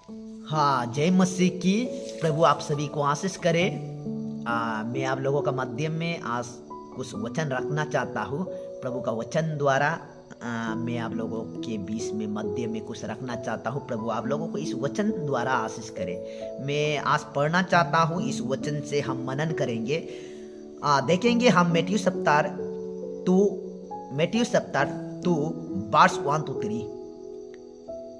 हाँ, जय मसीह की। प्रभु आप सभी को आशीष करे। मैं आप लोगों का माध्यम में आज कुछ वचन रखना चाहता हूँ। प्रभु का वचन द्वारा मैं आप लोगों के बीच में मध्य में कुछ रखना चाहता हूँ। प्रभु आप लोगों को इस वचन द्वारा आशीष करे। मैं आज पढ़ना चाहता हूँ, इस वचन से हम मनन करेंगे। देखेंगे हम मैथ्यू सप्ताह 2 वर्स 1 to 3।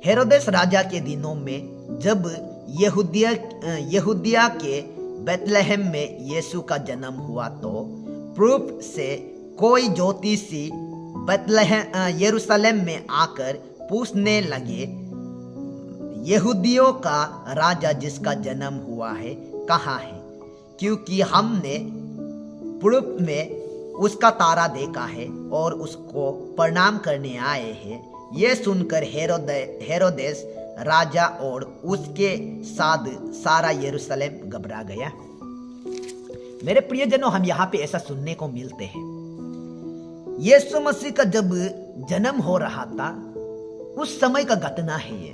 हेरोदेस राजा के दिनों में जब यहूदिया के बेथलेहम में यीशु का जन्म हुआ तो पूर्व से कोई ज्योतिषी यरूशलेम में आकर पूछने लगे, यहूदियों का राजा जिसका जन्म हुआ है कहाँ है? क्योंकि हमने पूर्व में उसका तारा देखा है और उसको प्रणाम करने आए हैं। यह सुनकर हेरोदेस राजा और उसके साथ सारा यरूशलेम घबरा गया। मेरे प्रियजनों, हम यहाँ पे ऐसा सुनने को मिलते हैं। यीशु मसीह का जब जन्म हो रहा था उस समय का घटना है ये।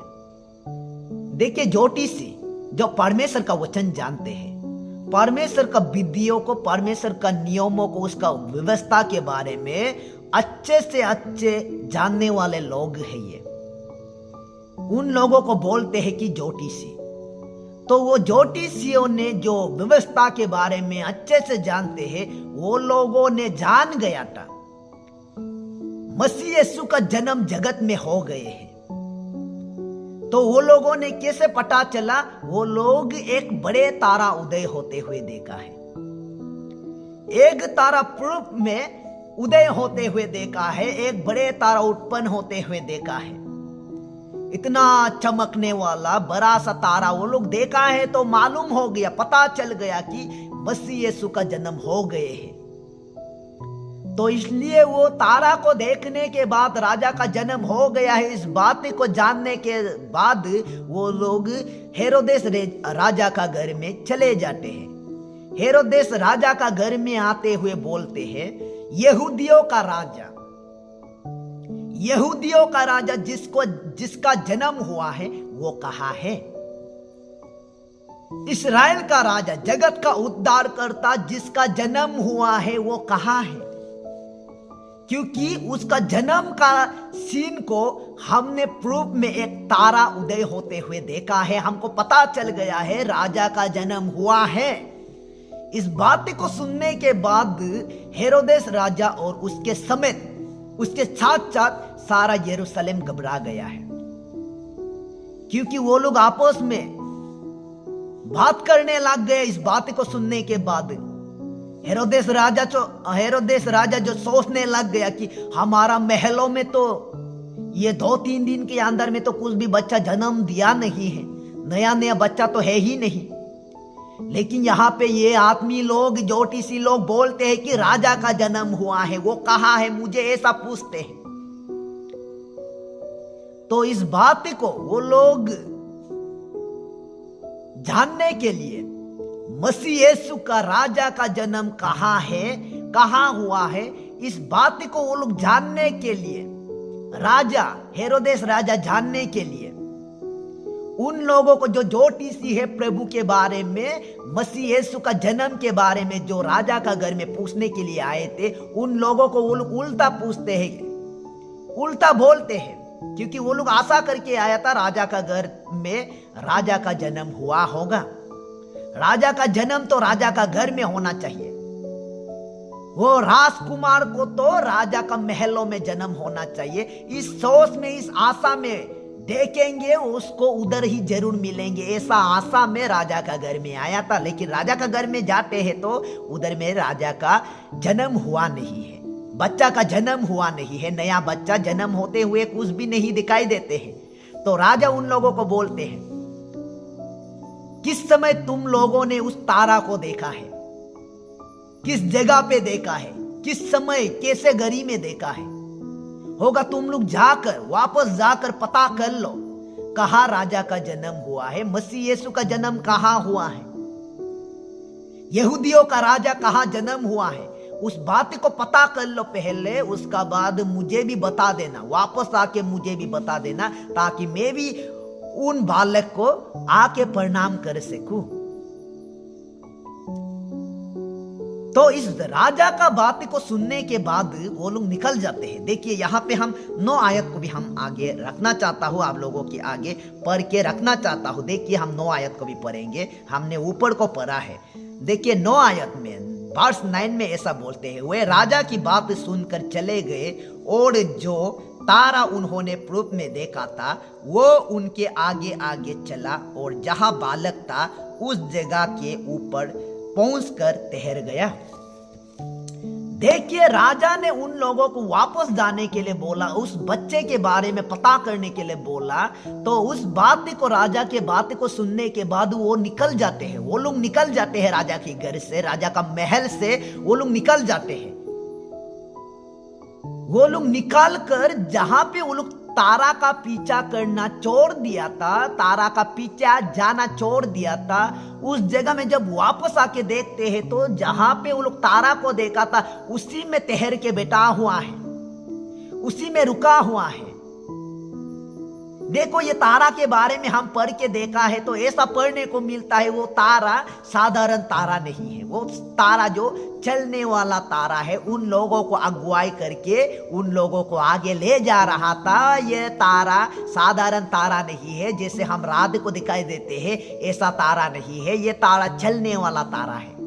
देखिए, ज्योतिषी जो परमेश्वर का वचन जानते हैं, परमेश्वर का विधियों को, परमेश्वर का नियमों को, उसका व्यवस्था के बारे में अच्छे से अच्छे जानने वाले लोग हैं ये। उन लोगों को बोलते हैं कि ज्योतिषी। तो वो ज्योतिषियों ने जो व्यवस्था के बारे में अच्छे से जानते हैं, वो लोगों ने जान गया था मसीह यीशु का जन्म जगत में हो गए हैं। तो वो लोगों ने कैसे पता चला? वो लोग एक बड़े तारा उदय होते हुए देखा है। एक तारा पूर्व में उदय होते हुए देखा है, एक बड़े तारा उत्पन्न होते हुए देखा है। इतना चमकने वाला बड़ा सा तारा वो लोग देखा है तो मालूम हो गया, पता चल गया कि मसीह यीशु का जन्म हो गए हैं। तो इसलिए वो तारा को देखने के बाद राजा का जन्म हो गया है, इस बात को जानने के बाद वो लोग हेरोदेस राजा का घर में चले जाते हैं। हेरोदेस राजा का घर में आते हुए बोलते हैं, यहूदियों का राजा जिसका जन्म हुआ है वो कहाँ है? इस्राएल का राजा, जगत का उद्धार करता जिसका जन्म हुआ है वो कहाँ है? क्योंकि उसका जन्म का सीन को हमने पूर्व में एक तारा उदय होते हुए देखा है। हमको पता चल गया है राजा का जन्म हुआ है। इस बात को सुनने के बाद हेरोदेस राजा और उसके समेत उसके साथ साथ सारा यरूशलेम घबरा गया है। क्योंकि वो लोग आपस में बात करने लग गए। इस बात को सुनने के बाद हेरोदेस राजा जो सोचने लग गया कि हमारा महलों में तो ये 2-3 दिन के अंदर में तो कुछ भी बच्चा जन्म दिया नहीं है, नया बच्चा तो है ही नहीं। लेकिन यहाँ पे ये आदमी लोग, ज्योतिषी लोग बोलते हैं कि राजा का जन्म हुआ है, वो कहाँ है? मुझे ऐसा पूछते हैं। तो इस बात को वो लोग जानने के लिए, मसीह यीशु का राजा का जन्म कहाँ है, कहाँ हुआ है, इस बात को वो लोग जानने के लिए, हेरोदेस राजा जानने के लिए उन लोगों को जो ज्योतिषी है प्रभु के बारे में, मसीह यीशु का जन्म के बारे में जो राजा का घर में पूछने के लिए आए थे, उन लोगों को वो लोग उल्टा पूछते हैं, उल्टा बोलते हैं। क्योंकि वो लोग आशा करके आया था राजा का घर में राजा का जन्म हुआ होगा। राजा का जन्म तो राजा का घर में होना चाहिए। वो राजकुमार को तो राजा का महलों में जन्म होना चाहिए। इस सोच में, इस आशा में देखेंगे उसको उधर ही जरूर मिलेंगे, ऐसा आशा में राजा का घर में आया था। लेकिन राजा का घर में जाते हैं तो उधर में राजा का जन्म हुआ नहीं है, बच्चा का जन्म हुआ नहीं है। नया बच्चा जन्म होते हुए कुछ भी नहीं दिखाई देते हैं। तो राजा उन लोगों को बोलते हैं, किस समय तुम लोगों ने उस तारा को देखा है? किस जगह पे देखा है? किस समय, कैसे घड़ी में देखा है? होगा तुम लोग वापस जाकर पता कर लो कहाँ राजा का जन्म हुआ है, मसीह यीशु का जन्म कहाँ हुआ है, यहूदियों का राजा कहाँ जन्म हुआ है। उस बात को पता कर लो पहले, उसका बाद मुझे भी बता देना, वापस आके मुझे भी बता देना, ताकि मैं भी उन बालक को आके प्रणाम कर सकूं। तो इस राजा का बात को सुनने के बाद वो लोग निकल जाते हैं। देखिए यहाँ पे हम 9 आयत को भी हम आगे रखना चाहता हूँ, आप लोगों के आगे पढ़ के रखना चाहता हूँ। देखिए हम 9 आयत को भी पढ़ेंगे, हमने ऊपर को पढ़ा है। देखिए 9 आयत में वर्स 9 में ऐसा बोलते हैं, वे राजा की बात सुनकर चले गए और जो तारा उन्होंने पूर्व में देखा था वो उनके आगे आगे चला और जहां बालक था उस जगह के ऊपर पहुंचकर ठहर गया। देखिए राजा ने उन लोगों को वापस जाने के लिए बोला, उस बच्चे के बारे में पता करने के लिए बोला। तो उस बात को, राजा के बात को सुनने के बाद वो निकल जाते हैं। वो लोग निकल जाते हैं राजा के घर से, राजा का महल से वो लोग निकल जाते हैं। वो लोग निकाल कर जहां पे वो लोग तारा का पीछा करना छोड़ दिया था, तारा का पीछा जाना छोड़ दिया था, उस जगह में जब वापस आके देखते हैं तो जहां पे वो लोग तारा को देखा था उसी में ठहर के बैठा हुआ है, उसी में रुका हुआ है। देखो ये तारा के बारे में हम पढ़ के देखा है तो ऐसा पढ़ने को मिलता है, वो तारा साधारण तारा नहीं है, वो तारा जो चलने वाला तारा है, उन लोगों को अगुवाई करके उन लोगों को आगे ले जा रहा था। ये तारा साधारण तारा नहीं है, जैसे हम रात को दिखाई देते हैं ऐसा तारा नहीं है, ये तारा चलने वाला तारा है।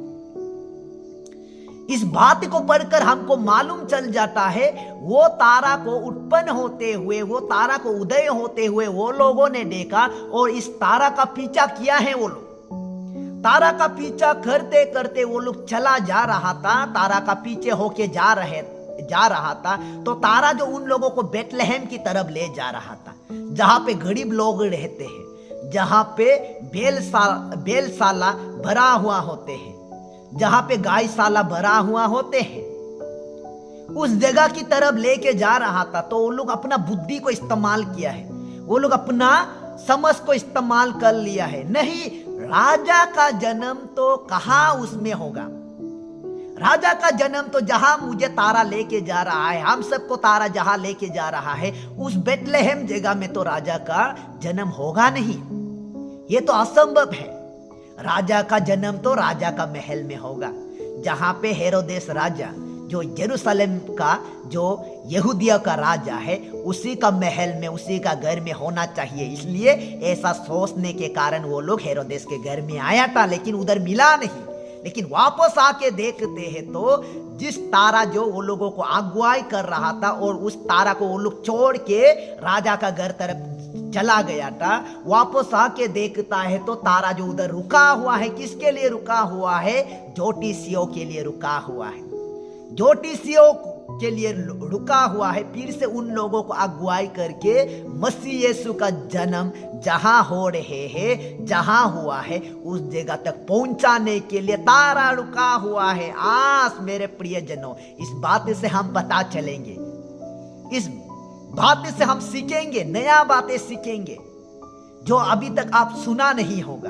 इस बात को पढ़कर हमको मालूम चल जाता है वो तारा को उत्पन्न होते हुए, वो तारा को उदय होते हुए वो लोगों ने देखा और इस तारा का पीछा किया है। वो लोग तारा का पीछा करते करते वो लोग चला जा रहा था, तारा का पीछे होके जा रहा था। तो तारा जो उन लोगों को बेथलेहम की तरफ ले जा रहा था, जहां पे गरीब लोग रहते हैं, जहां पे बैलशाला भरा हुआ होते हैं, जहां पे गायशाला भरा हुआ होते हैं, उस जगह की तरफ लेके जा रहा था। तो वो लोग अपना बुद्धि को इस्तेमाल किया है, वो लोग अपना समझ को इस्तेमाल कर लिया है। नहीं, राजा का जन्म तो कहां उसमें होगा, राजा का जन्म तो जहां मुझे तारा लेके जा रहा है, हम सबको तारा जहां लेके जा रहा है, उस बेथलेहम जगह में तो राजा का जन्म होगा नहीं, ये तो असंभव है। राजा का जन्म तो राजा का महल में होगा, जहां पे हेरोदेस राजा जो यरूशलेम का, जो यहूदिया का राजा है, उसी का महल में, उसी का घर में होना चाहिए। इसलिए ऐसा सोचने के कारण वो लोग हेरोदेस के घर में आया था, लेकिन उधर मिला नहीं। लेकिन वापस आके देखते हैं तो जिस तारा जो वो लोगों को अगुवाई कर रहा था और उस तारा को वो लोग छोड़ के राजा का घर तरफ चला गया था, वापस आके देखता है तो तारा जो उधर रुका हुआ है, किसके लिए रुका हुआ है? ज्योतिषियों के लिए रुका हुआ है, ज्योतिषियों के लिए रुका हुआ है। फिर से उन लोगों को अगुवाई करके मसीह यीशु का जन्म जहां हो रहे हैं, जहां हुआ है, उस जगह तक पहुंचाने के लिए तारा रुका हुआ है। आज मेरे प्रियजनों, इस बात से हम पता चलेंगे, इस बात से हम सीखेंगे, नया बातें सीखेंगे जो अभी तक आप सुना नहीं होगा,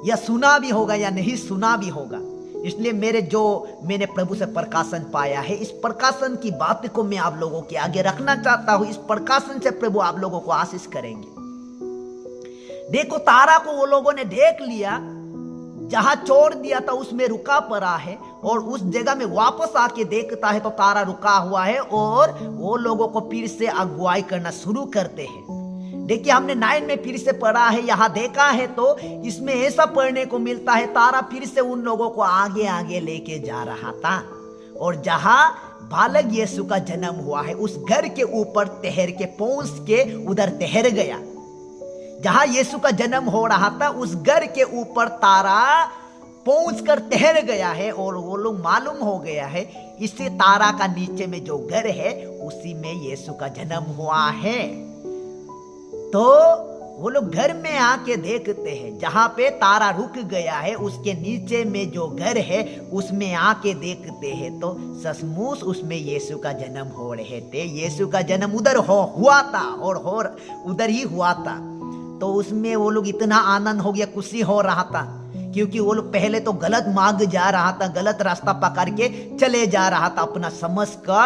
या सुना भी होगा या नहीं सुना भी होगा। इसलिए मैंने प्रभु से प्रकाशन पाया है, इस प्रकाशन की बात को मैं आप लोगों के आगे रखना चाहता हूं। इस प्रकाशन से प्रभु आप लोगों को आशीष करेंगे। देखो, तारा को वो लोगों ने देख लिया, जहां छोड़ दिया था उसमें रुका पड़ा है, और उस जगह में वापस आके देखता है तो तारा रुका हुआ है, और वो लोगों को फिर से अगुवाई करना शुरू करते हैं। देखिए, हमने 9 में फिर से पढ़ा है, यहां देखा है तो इसमें ऐसा पढ़ने को मिलता है, तारा फिर से उन लोगों को आगे आगे लेके जा रहा था, और जहां बालक यीशु का जन्म हुआ है उस घर के ऊपर ठहर के, पहुंच के उधर ठहर गया। जहां यीशु का जन्म हो रहा था उस घर के ऊपर तारा पहुंचकर ठहर गया है, और वो लोग मालूम हो गया है इसी तारा का नीचे में जो घर है उसी में यीशु का जन्म हुआ है। तो वो लोग घर में आके देखते हैं, जहां पे तारा रुक गया है उसके नीचे में जो घर है उसमें आके देखते हैं तो सचमुच उसमें यीशु का जन्म हो रहे थे। यीशु का जन्म उधर हुआ था, और उधर ही हुआ था। तो उसमें वो लोग इतना आनंद हो गया, खुशी हो रहा था, क्योंकि वो लोग पहले तो गलत मार्ग जा रहा था, गलत रास्ता पकड़ के चले जा रहा था, अपना समझ का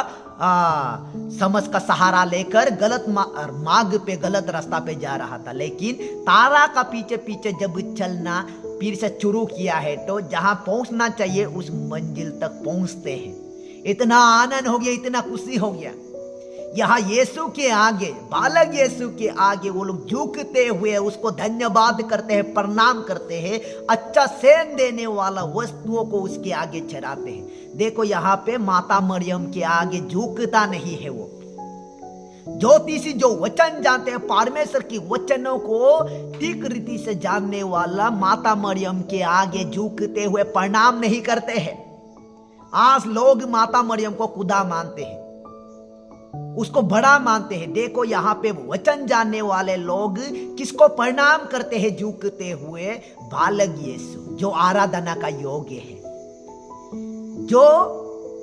समझ का सहारा लेकर गलत मार्ग पे, गलत रास्ता पे जा रहा था। लेकिन तारा का पीछे पीछे जब चलना फिर से शुरू किया है तो जहां पहुंचना चाहिए उस मंजिल तक पहुंचते हैं। इतना आनंद हो गया, इतना खुशी हो गया। यहाँ यीशु के आगे, बालक यीशु के आगे वो लोग झुकते हुए उसको धन्यवाद करते हैं, प्रणाम करते हैं, अच्छा सेन देने वाला वस्तुओं को उसके आगे चढ़ाते हैं। देखो यहाँ पे माता मरियम के आगे झुकता नहीं है वो ज्योतिषी जो वचन जानते हैं, परमेश्वर की वचनों को ठीक रीति से जानने वाला माता मरियम के आगे झुकते हुए प्रणाम नहीं करते हैं। आज लोग माता मरियम को खुदा मानते हैं, उसको बड़ा मानते हैं। देखो यहाँ पे वचन जानने वाले लोग किसको प्रणाम करते हैं? झुकते हुए बालक यीशु, जो आराधना का योग्य है, जो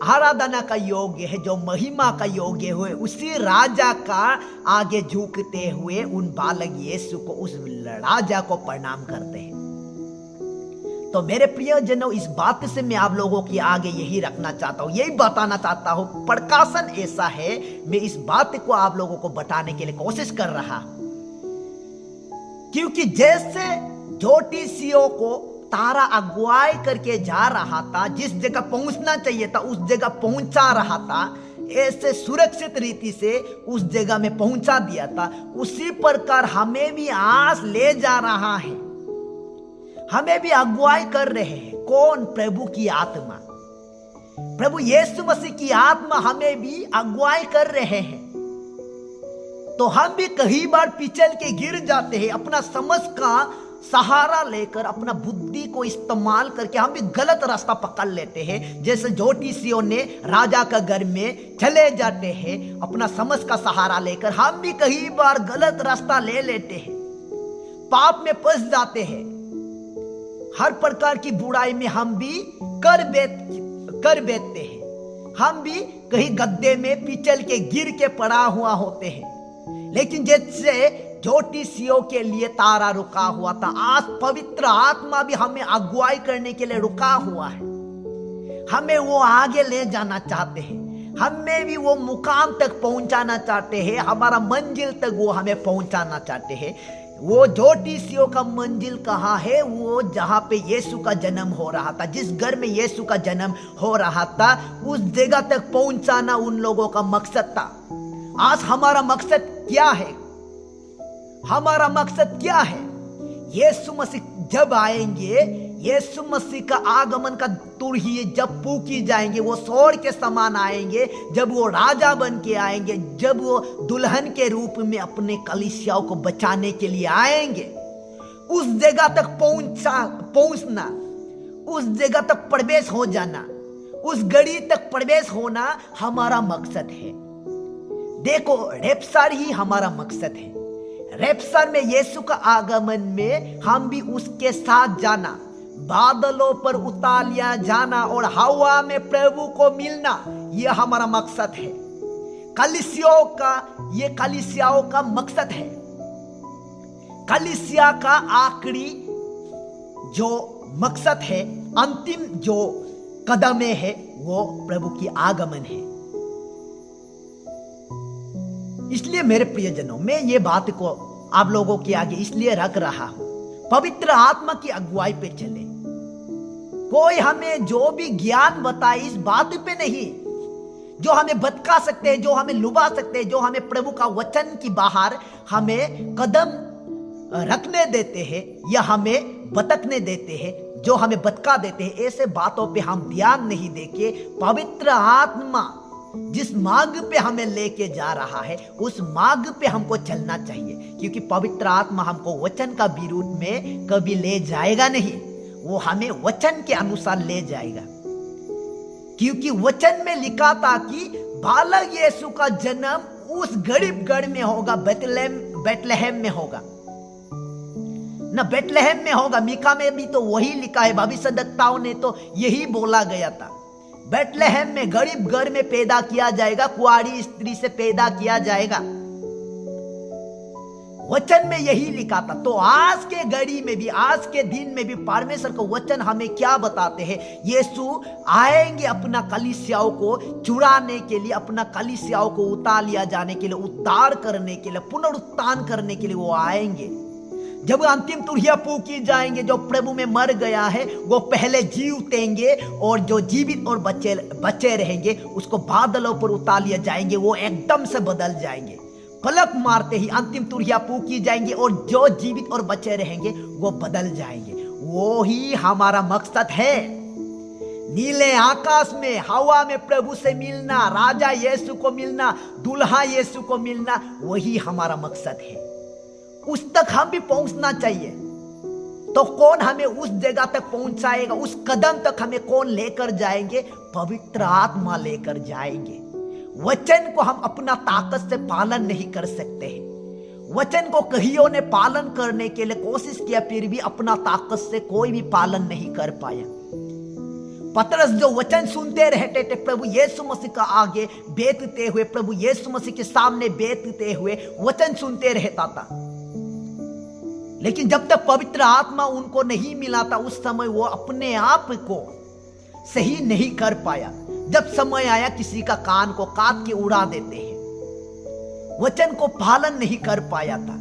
आराधना का योग्य है, जो महिमा का योग्य हुए, उसी राजा का आगे झुकते हुए उन बालक यीशु को, उस राजा को प्रणाम करते हैं। तो मेरे प्रियजनों, इस बात से मैं आप लोगों के आगे यही रखना चाहता हूं, यही बताना चाहता हूं। प्रकाशन ऐसा है, मैं इस बात को आप लोगों को बताने के लिए कोशिश कर रहा, क्योंकि जैसे ज्योतिषियों को तारा अगुवाई करके जा रहा था, जिस जगह पहुंचना चाहिए था उस जगह पहुंचा रहा था, ऐसे सुरक्षित रीति से उस जगह में पहुंचा दिया था, उसी प्रकार हमें भी आज ले जा रहा है, हमें भी अगुवाई कर रहे हैं। कौन? प्रभु की आत्मा, प्रभु यीशु मसीह की आत्मा हमें भी अगुवाई कर रहे हैं। तो हम भी कई बार पिछल के गिर जाते हैं, अपना समझ का सहारा लेकर, अपना बुद्धि को इस्तेमाल करके हम भी गलत रास्ता पकड़ लेते हैं। जैसे ज्योतिषियों ने राजा का घर में चले जाते हैं, अपना समझ का सहारा लेकर हम भी कई बार गलत रास्ता ले लेते हैं, पाप में फंस जाते हैं। हर प्रकार की बुराई में हम भी कर बैठते हैं, हम भी कहीं गड्ढे में पिछल के गिर के पड़ा हुआ होते हैं। लेकिन जैसे ज्योतिषियों के लिए तारा रुका हुआ था, आज पवित्र आत्मा भी हमें अगुवाई करने के लिए रुका हुआ है। हमें वो आगे ले जाना चाहते हैं, हमें भी वो मुकाम तक पहुंचाना चाहते हैं, हमारा मंजिल तक वो हमें पहुंचाना चाहते हैं। वो ज्योतिषियों का मंजिल कहाँ है? वो जहाँ पे यीशु का जन्म हो रहा था, जिस घर में यीशु का जन्म हो रहा था, उस जगह तक पहुंचाना उन लोगों का मकसद था। आज हमारा मकसद क्या है? हमारा मकसद क्या है? यीशु मसीह जब आएंगे, यीशु मसीह का आगमन का तुरही जब फूकी जाएंगे, वो स्वर्ण के समान आएंगे, जब वो राजा बन के आएंगे, जब वो दुल्हन के रूप में अपने कलीसियाओं को बचाने के लिए आएंगे, उस जगह तक पहुंचना, उस जगह तक प्रवेश हो जाना, उस घड़ी तक प्रवेश होना हमारा मकसद है। देखो, रैप्चर ही हमारा मकसद है। रैप्चर में यीशु का आगमन में हम भी उसके साथ जाना, बादलों पर उतार लिया जाना और हवा में प्रभु को मिलना, यह हमारा मकसद है। कलीसियाओं का मकसद है। कलीसिया का आखिरी जो मकसद है, अंतिम जो कदम है, वो प्रभु की आगमन है। इसलिए मेरे प्रियजनों, मैं ये बात को आप लोगों के आगे इसलिए रख रहा हूं, पवित्र आत्मा की अगुवाई पे चले। कोई हमें जो भी ज्ञान बताए इस बात पे नहीं, जो हमें भटका सकते हैं, जो हमें लुभा सकते हैं, जो हमें प्रभु का वचन की बाहर हमें कदम रखने देते हैं या हमें भटकने देते हैं, जो हमें भटका देते हैं, ऐसे बातों पे हम ध्यान नहीं देके पवित्र आत्मा जिस मार्ग पे हमें लेके जा रहा है उस मार्ग पे हमको चलना चाहिए। क्योंकि पवित्र आत्मा हमको वचन का विरोध में कभी ले जाएगा नहीं, वो हमें वचन के अनुसार ले जाएगा। क्योंकि वचन में लिखा था कि बालक यीशु का जन्म उस गरीब घर में होगा, बेतलेहम में होगा ना, बेतलेहम में होगा। मीका में भी तो वही लिखा है, भविष्यद्वक्ताओं ने तो यही बोला गया था। बेतलेहम में गरीब घर में पैदा किया जाएगा, कुंवारी स्त्री से पैदा किया जाएगा। वचन में यही लिखा था। तो आज के घड़ी में भी, आज के दिन में भी परमेश्वर का वचन हमें क्या बताते हैं? यीशु आएंगे अपना कलीसियाओं को चुराने के लिए, अपना कलीसियाओं को उतार लिया जाने के लिए, उद्धार करने के लिए, पुनरुत्थान करने के लिए वो आएंगे। जब अंतिम तुरहिया फूंकी जाएंगे, जो प्रभु में मर गया है वो पहले जी उठेंगे, और जो जीवित और बचे रहेंगे उसको बादलों पर उतार लिया जाएंगे। वो एकदम से बदल जाएंगे, पलक मारते ही अंतिम तुरहिया फूंकी जाएंगे, और जो जीवित और बचे रहेंगे वो बदल जाएंगे। वो ही हमारा मकसद है। नीले आकाश में, हवा में प्रभु से मिलना, राजा यीशु को मिलना, दुल्हा यीशु को मिलना, वही हमारा मकसद है। उस तक हम भी पहुंचना चाहिए। तो कौन हमें उस जगह तक पहुंचाएगा? उस कदम तक हमें कौन लेकर जाएंगे? पवित्र आत्मा लेकर जाएंगे। वचन को हम अपना ताकत से पालन नहीं कर सकते हैं। वचन को कईयों ने पालन करने के लिए कोशिश किया, फिर भी अपना ताकत से कोई भी पालन नहीं कर पाया। पतरस जो वचन सुनते रहते थे, प्रभु यीशु मसीह का आगे बैठते हुए, प्रभु यीशु मसीह के सामने बैठते हुए वचन सुनते रहता था, लेकिन जब तक पवित्र आत्मा उनको नहीं मिला था, उस समय वो अपने आप को सही नहीं कर पाया। जब समय आया, किसी का कान को काट के उड़ा देते हैं। वचन को पालन नहीं कर पाया था।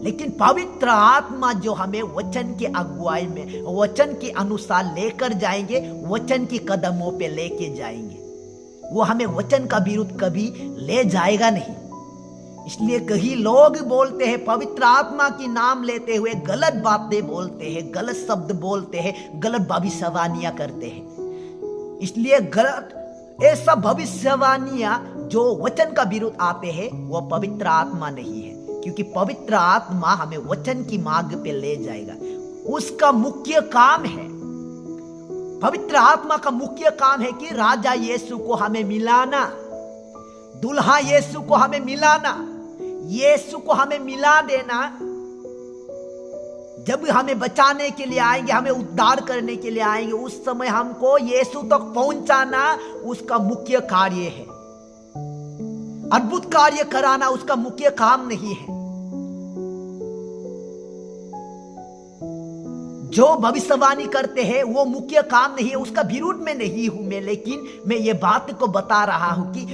लेकिन पवित्र आत्मा जो हमें वचन के अगुवाई में, वचन के अनुसार लेकर जाएंगे, वचन के कदमों पे लेके जाएंगे, वो हमें वचन का विरुद्ध कभी ले जाएगा नहीं। इसलिए कई लोग बोलते हैं, पवित्र आत्मा की नाम लेते हुए गलत बातें बोलते हैं, गलत शब्द बोलते हैं, गलत भविष्यवाणियां करते हैं। इसलिए गलत ये सब भविष्यवाणियां जो वचन का विरुद्ध आते हैं, वो पवित्र आत्मा नहीं है, क्योंकि पवित्र आत्मा हमें वचन की मार्ग पे ले जाएगा। उसका मुख्य काम है, पवित्र आत्मा का मुख्य काम है कि राजा यीशु को हमें मिलाना, दुल्हा यीशु को हमें मिलाना, यीशु को हमें मिला देना। जब हमें बचाने के लिए आएंगे, हमें उद्धार करने के लिए आएंगे, उस समय हमको यीशु तक पहुंचाना उसका मुख्य कार्य है। अद्भुत कार्य कराना उसका मुख्य काम नहीं है। जो भविष्यवाणी करते हैं वो मुख्य काम नहीं है, उसका विरोध में नहीं हूं मैं, लेकिन मैं ये बात को बता रहा हूं कि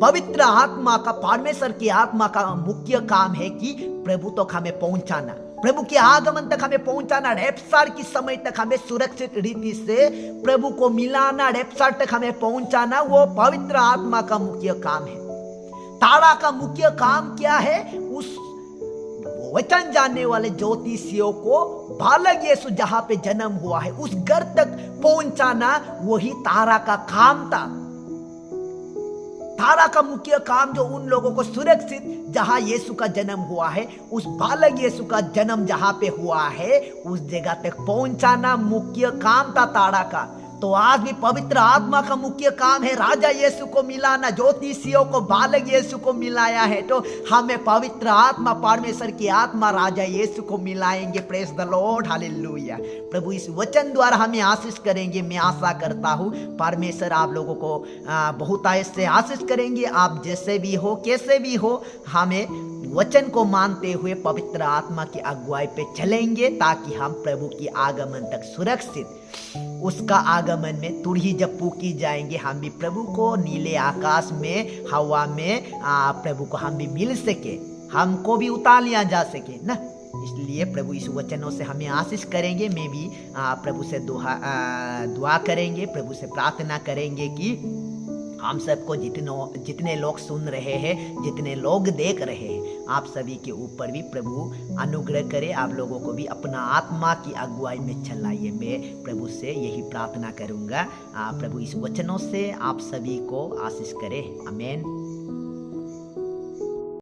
पवित्र आत्मा का, परमेश्वर की आत्मा का मुख्य काम है कि प्रभु तक हमें पहुंचाना, प्रभु के आगमन तक हमें पहुंचाना, रैप्चर की समय तक हमें सुरक्षित रीति से प्रभु को मिलाना, रैप्चर तक हमें पहुंचाना, वो पवित्र आत्मा का मुख्य काम है। तारा का मुख्य काम क्या है? उस वचन जानने वाले ज्योतिषियों को बालक यीशु जहां पे जन्म हुआ है उस घर तक पहुंचाना, वही तारा का काम था। तारा का मुख्य काम जो उन लोगों को सुरक्षित, जहां यीशु का जन्म हुआ है, उस बालक यीशु का जन्म जहां पे हुआ है, उस जगह तक पहुंचाना मुख्य काम था तारा का। तो आज भी पवित्र आत्मा का मुख्य काम है राजा यीशु को मिलाना। ज्योतिषियों को बालक यीशु को मिलाया है, तो हमें पवित्र आत्मा, परमेश्वर की आत्मा राजा यीशु को मिलाएंगे। Praise the lord, hallelujah. प्रभु इस वचन द्वारा हमें आशीष करेंगे। मैं आशा करता हूँ परमेश्वर आप लोगों को बहुत से आशीष करेंगे। आप जैसे भी हो, कैसे भी हो, हमें वचन को मानते हुए पवित्र आत्मा की अगुवाई पे चलेंगे, ताकि हम प्रभु की आगमन तक सुरक्षित, उसका आगमन में तुरही जब फूंकी जाएंगे, हम भी प्रभु को नीले आकाश में, हवा में प्रभु को हम भी मिल सके, हमको भी उतार लिया जा सके ना। इसलिए प्रभु इस वचनों से हमें आशीष करेंगे। मैं भी प्रभु से दुआ करेंगे, प्रभु से प्रार्थना करेंगे कि हम सबको जितने लोग सुन रहे हैं, जितने लोग देख रहे हैं, आप सभी के ऊपर भी प्रभु अनुग्रह करे, आप लोगों को भी अपना आत्मा की अगुवाई में चलाइए। मैं प्रभु से यही प्रार्थना करूंगा। प्रभु इस वचनों से आप सभी को आशीष करे। आमीन।